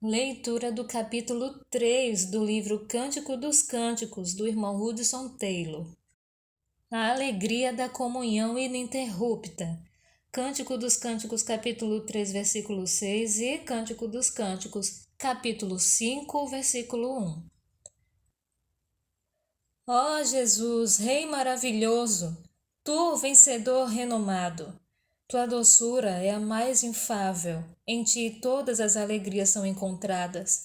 Leitura do capítulo 3 do livro Cântico dos Cânticos, do irmão Hudson Taylor. A alegria da comunhão ininterrupta. Cântico dos Cânticos, capítulo 3, versículo 6 e Cântico dos Cânticos, capítulo 5, versículo 1. Ó Jesus, Rei maravilhoso, tu, vencedor renomado, tua doçura é a mais infável, em ti todas as alegrias são encontradas.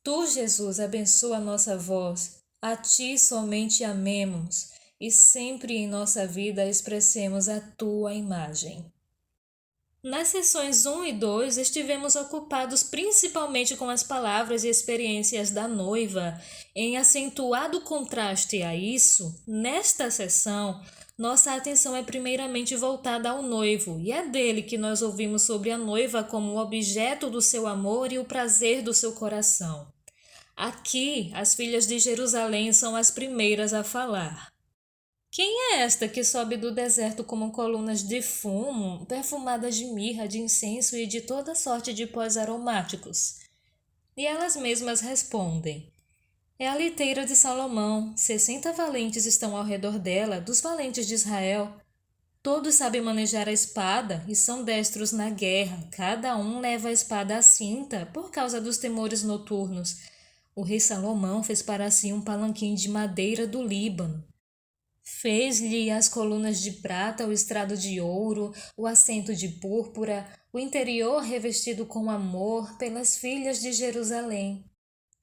Tu, Jesus, abençoa a nossa voz, a ti somente amemos, e sempre em nossa vida expressemos a tua imagem. Nas sessões 1 e 2, estivemos ocupados principalmente com as palavras e experiências da noiva. Em acentuado contraste a isso, nesta sessão, nossa atenção é primeiramente voltada ao noivo, e é dele que nós ouvimos sobre a noiva como o objeto do seu amor e o prazer do seu coração. Aqui, as filhas de Jerusalém são as primeiras a falar. Quem é esta que sobe do deserto como colunas de fumo, perfumadas de mirra, de incenso e de toda sorte de pós aromáticos? E elas mesmas respondem: é a liteira de Salomão. 60 valentes estão ao redor dela, dos valentes de Israel. Todos sabem manejar a espada e são destros na guerra. Cada um leva a espada à cinta por causa dos temores noturnos. O rei Salomão fez para si um palanquim de madeira do Líbano. Fez-lhe as colunas de prata, o estrado de ouro, o assento de púrpura, o interior revestido com amor pelas filhas de Jerusalém.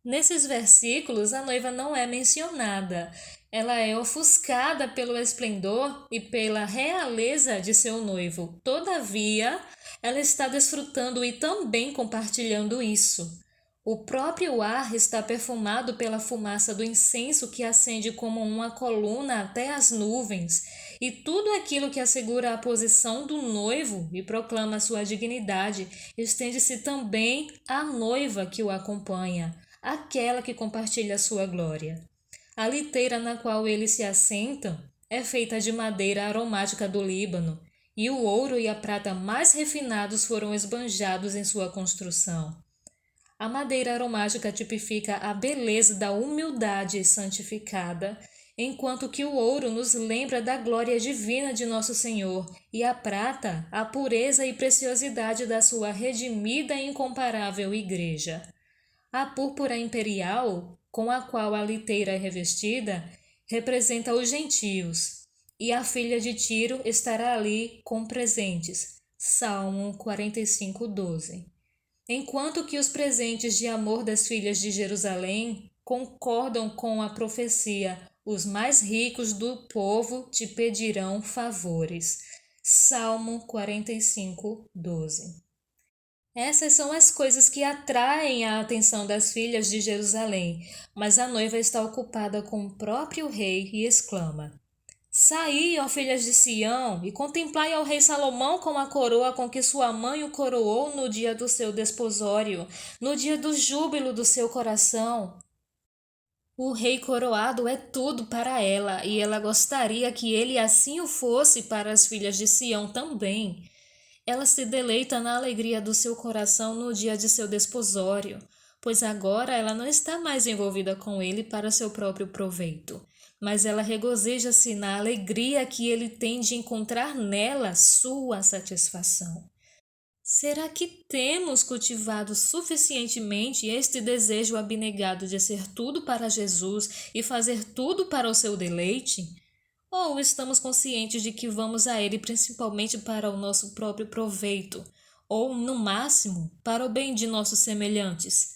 Nesses versículos, a noiva não é mencionada. Ela é ofuscada pelo esplendor e pela realeza de seu noivo. Todavia, ela está desfrutando e também compartilhando isso. O próprio ar está perfumado pela fumaça do incenso que acende como uma coluna até as nuvens, e tudo aquilo que assegura a posição do noivo e proclama sua dignidade estende-se também à noiva que o acompanha, aquela que compartilha sua glória. A liteira na qual eles se assentam é feita de madeira aromática do Líbano, e o ouro e a prata mais refinados foram esbanjados em sua construção. A madeira aromática tipifica a beleza da humildade santificada, enquanto que o ouro nos lembra da glória divina de nosso Senhor, e a prata, a pureza e preciosidade da sua redimida e incomparável Igreja. A púrpura imperial, com a qual a liteira é revestida, representa os gentios, e a filha de Tiro estará ali com presentes. Salmo 45:12. Enquanto que os presentes de amor das filhas de Jerusalém concordam com a profecia: os mais ricos do povo te pedirão favores. Salmo 45:12. Essas são as coisas que atraem a atenção das filhas de Jerusalém, mas a noiva está ocupada com o próprio rei e exclama: saí, ó filhas de Sião, e contemplai ao rei Salomão com a coroa com que sua mãe o coroou no dia do seu desposório, no dia do júbilo do seu coração. O rei coroado é tudo para ela, e ela gostaria que ele assim o fosse para as filhas de Sião também. Ela se deleita na alegria do seu coração no dia de seu desposório, pois agora ela não está mais envolvida com ele para seu próprio proveito, mas ela regozija-se na alegria que ele tem de encontrar nela sua satisfação. Será que temos cultivado suficientemente este desejo abnegado de ser tudo para Jesus e fazer tudo para o seu deleite? Ou estamos conscientes de que vamos a Ele principalmente para o nosso próprio proveito, ou, no máximo, para o bem de nossos semelhantes?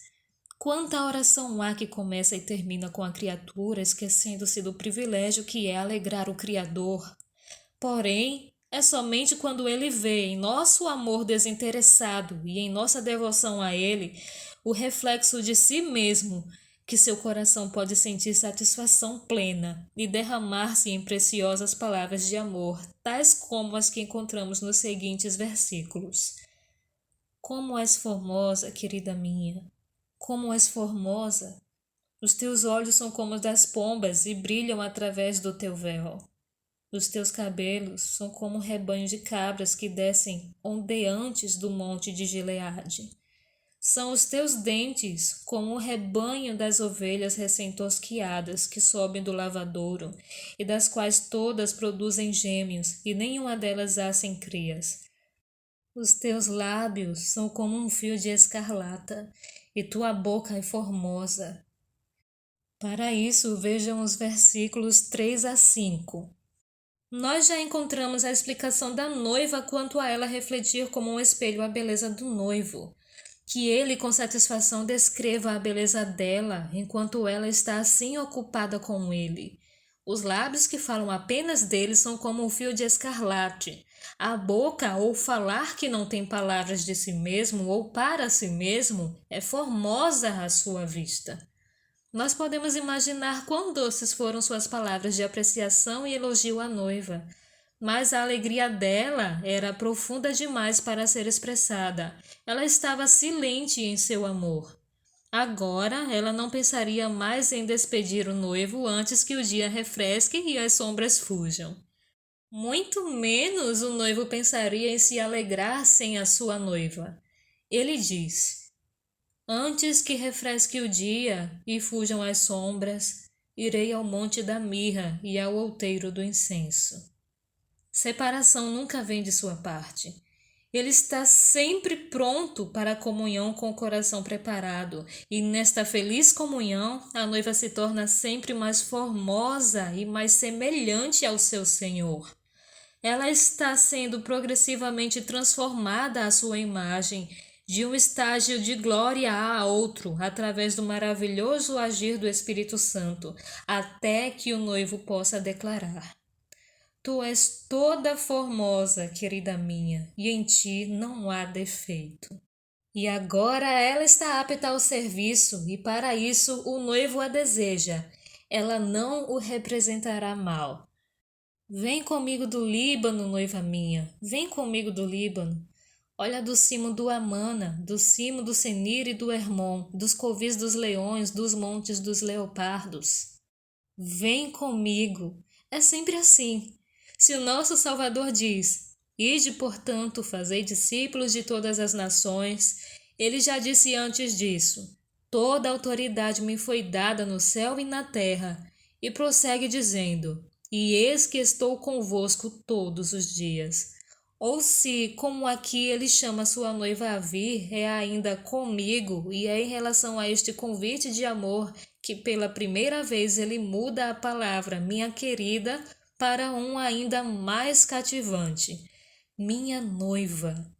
Quanta oração há que começa e termina com a criatura esquecendo-se do privilégio que é alegrar o Criador? Porém, é somente quando Ele vê em nosso amor desinteressado e em nossa devoção a Ele o reflexo de si mesmo que seu coração pode sentir satisfação plena e derramar-se em preciosas palavras de amor, tais como as que encontramos nos seguintes versículos. Como és formosa, querida minha! Como és formosa! Os teus olhos são como os das pombas e brilham através do teu véu. Os teus cabelos são como um rebanho de cabras que descem ondeantes do monte de Gileade. São os teus dentes, como o rebanho das ovelhas recém-tosquiadas que sobem do lavadouro, e das quais todas produzem gêmeos, e nenhuma delas nascem crias. Os teus lábios são como um fio de escarlata, e tua boca é formosa. Para isso, vejam os versículos 3 a 5. Nós já encontramos a explicação da noiva quanto a ela refletir como um espelho a beleza do noivo. Que ele, com satisfação, descreva a beleza dela, enquanto ela está assim ocupada com ele. Os lábios que falam apenas dele são como um fio de escarlate. A boca, ou falar que não tem palavras de si mesmo ou para si mesmo, é formosa à sua vista. Nós podemos imaginar quão doces foram suas palavras de apreciação e elogio à noiva, mas a alegria dela era profunda demais para ser expressada. Ela estava silente em seu amor. Agora ela não pensaria mais em despedir o noivo antes que o dia refresque e as sombras fujam. Muito menos o noivo pensaria em se alegrar sem a sua noiva. Ele diz: antes que refresque o dia e fujam as sombras, irei ao monte da mirra e ao outeiro do incenso. Separação nunca vem de sua parte. Ele está sempre pronto para a comunhão com o coração preparado, e nesta feliz comunhão a noiva se torna sempre mais formosa e mais semelhante ao seu Senhor. Ela está sendo progressivamente transformada à sua imagem, de um estágio de glória a outro, através do maravilhoso agir do Espírito Santo, até que o noivo possa declarar: tu és toda formosa, querida minha, e em ti não há defeito. E agora ela está apta ao serviço, e para isso o noivo a deseja. Ela não o representará mal. Vem comigo do Líbano, noiva minha, vem comigo do Líbano. Olha do cimo do Amana, do cimo do Senir e do Hermon, dos covis dos leões, dos montes dos leopardos. Vem comigo. É sempre assim. Se o nosso Salvador diz: ide, portanto, fazei discípulos de todas as nações, ele já disse antes disso: toda autoridade me foi dada no céu e na terra, e prossegue dizendo: e eis que estou convosco todos os dias. Ou se, como aqui ele chama sua noiva a vir, é ainda comigo, e é em relação a este convite de amor que pela primeira vez ele muda a palavra minha querida para um ainda mais cativante: minha noiva.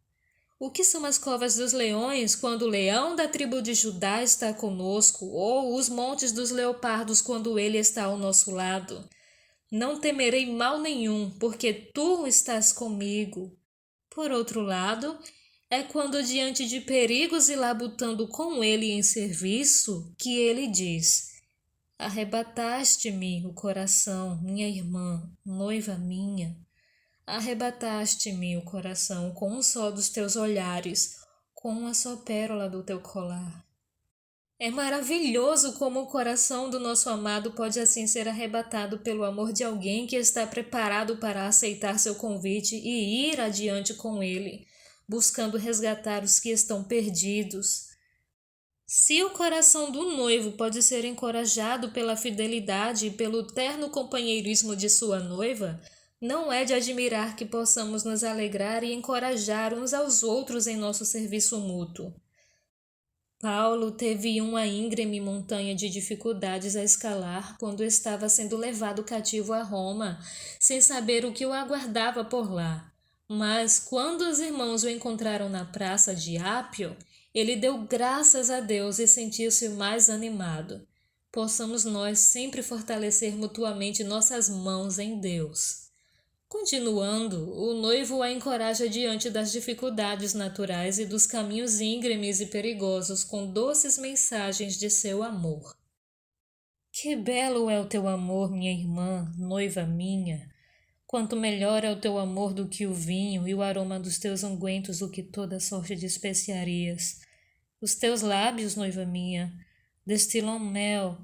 O que são as covas dos leões quando o leão da tribo de Judá está conosco, ou os montes dos leopardos quando ele está ao nosso lado? Não temerei mal nenhum, porque tu estás comigo. Por outro lado, é quando diante de perigos e labutando com ele em serviço, que ele diz: arrebataste-me o coração, minha irmã, noiva minha. Arrebataste-me o coração com um só dos teus olhares, com uma só pérola do teu colar. É maravilhoso como o coração do nosso amado pode assim ser arrebatado pelo amor de alguém que está preparado para aceitar seu convite e ir adiante com ele, buscando resgatar os que estão perdidos. Se o coração do noivo pode ser encorajado pela fidelidade e pelo terno companheirismo de sua noiva, não é de admirar que possamos nos alegrar e encorajar uns aos outros em nosso serviço mútuo. Paulo teve uma íngreme montanha de dificuldades a escalar quando estava sendo levado cativo a Roma, sem saber o que o aguardava por lá. Mas, quando os irmãos o encontraram na praça de Ápio, ele deu graças a Deus e sentiu-se mais animado. Possamos nós sempre fortalecer mutuamente nossas mãos em Deus. Continuando, o noivo a encoraja diante das dificuldades naturais e dos caminhos íngremes e perigosos com doces mensagens de seu amor. Que belo é o teu amor, minha irmã, noiva minha! Quanto melhor é o teu amor do que o vinho e o aroma dos teus ungüentos do que toda sorte de especiarias. Os teus lábios, noiva minha, destilam mel.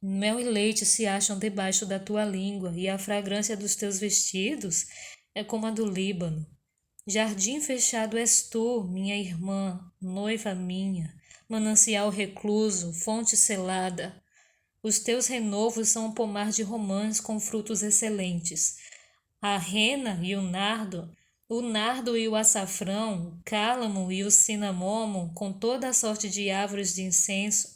Mel e leite se acham debaixo da tua língua, e a fragrância dos teus vestidos é como a do Líbano. Jardim fechado és tu, minha irmã, noiva minha. manancial recluso, fonte selada. Os teus renovos são um pomar de romãs com frutos excelentes. A rena e o nardo e o açafrão, o cálamo e o cinamomo, com toda a sorte de árvores de incenso,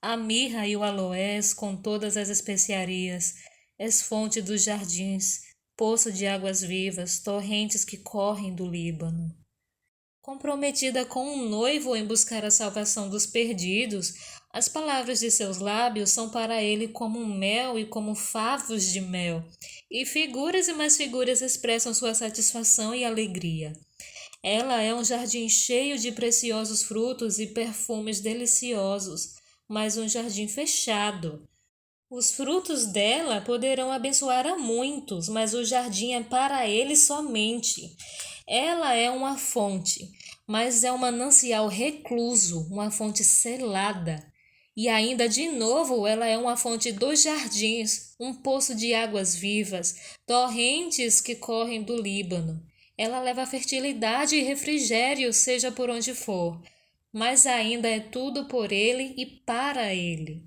a mirra e o aloés, com todas as especiarias. És fonte dos jardins, poço de águas vivas, torrentes que correm do Líbano. Comprometida com um noivo em buscar a salvação dos perdidos, as palavras de seus lábios são para ele como um mel e como favos de mel, e figuras e mais figuras expressam sua satisfação e alegria. Ela é um jardim cheio de preciosos frutos e perfumes deliciosos, mas um jardim fechado. Os frutos dela poderão abençoar a muitos, mas o jardim é para ele somente. Ela é uma fonte, mas é um manancial recluso, uma fonte selada. E ainda de novo, ela é uma fonte dos jardins, um poço de águas vivas, torrentes que correm do Líbano. Ela leva fertilidade e refrigério, seja por onde for, mas ainda é tudo por ele e para ele.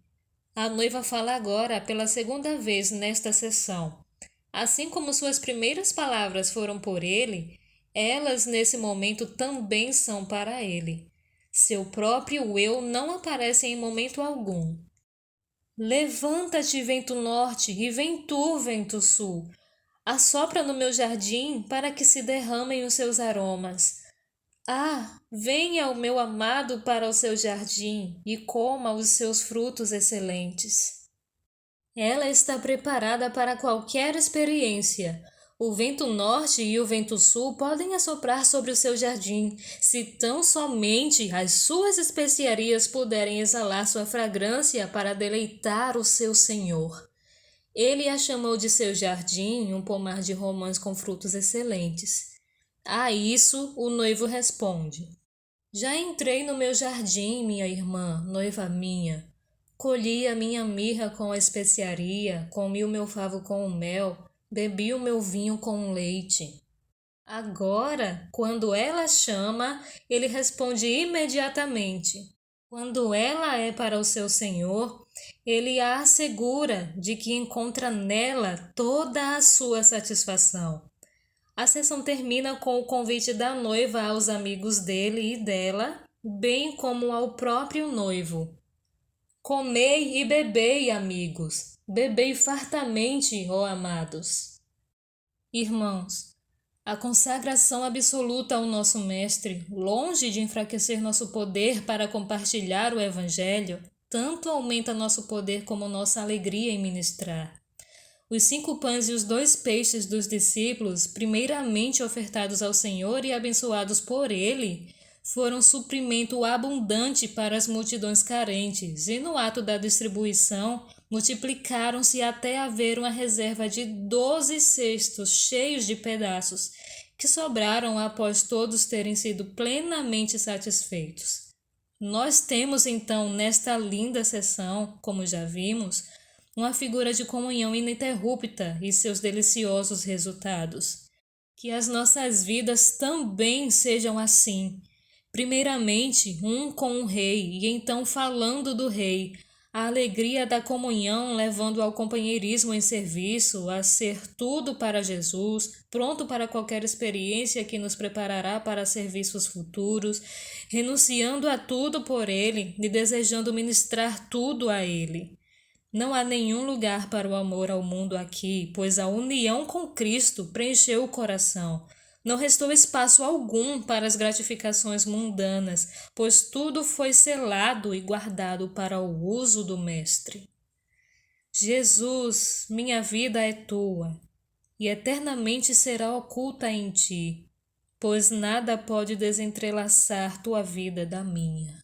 A noiva fala agora pela segunda vez nesta sessão. Assim como suas primeiras palavras foram por ele, elas nesse momento também são para ele. Seu próprio eu não aparece em momento algum. Levanta-te, vento norte, e vem tu, vento sul. Assopra no meu jardim para que se derramem os seus aromas. Ah, venha o meu amado para o seu jardim e coma os seus frutos excelentes. Ela está preparada para qualquer experiência. O vento norte e o vento sul podem assoprar sobre o seu jardim, se tão somente as suas especiarias puderem exalar sua fragrância para deleitar o seu senhor. Ele a chamou de seu jardim, um pomar de romãs com frutos excelentes. A isso o noivo responde: Já entrei no meu jardim, minha irmã, noiva minha. Colhi a minha mirra com a especiaria, comi o meu favo com o mel, bebi o meu vinho com o leite. Agora, quando ela chama, ele responde imediatamente. Quando ela é para o seu senhor, ele a assegura de que encontra nela toda a sua satisfação. A sessão termina com o convite da noiva aos amigos dele e dela, bem como ao próprio noivo. Comei e bebei, amigos, bebei fartamente, ó amados. Irmãos, a consagração absoluta ao nosso Mestre, longe de enfraquecer nosso poder para compartilhar o Evangelho, tanto aumenta nosso poder como nossa alegria em ministrar. Os 5 pães e os 2 peixes dos discípulos, primeiramente ofertados ao Senhor e abençoados por Ele, foram suprimento abundante para as multidões carentes, e no ato da distribuição multiplicaram-se até haver uma reserva de 12 cestos cheios de pedaços, que sobraram após todos terem sido plenamente satisfeitos. Nós temos então nesta linda sessão, como já vimos, uma figura de comunhão ininterrupta e seus deliciosos resultados. Que as nossas vidas também sejam assim. Primeiramente, um com o Rei, e então falando do Rei, a alegria da comunhão levando ao companheirismo em serviço, a ser tudo para Jesus, pronto para qualquer experiência que nos preparará para serviços futuros, renunciando a tudo por Ele e desejando ministrar tudo a Ele. Não há nenhum lugar para o amor ao mundo aqui, pois a união com Cristo preencheu o coração. Não restou espaço algum para as gratificações mundanas, pois tudo foi selado e guardado para o uso do Mestre. Jesus, minha vida é tua, e eternamente será oculta em ti, pois nada pode desentrelaçar tua vida da minha.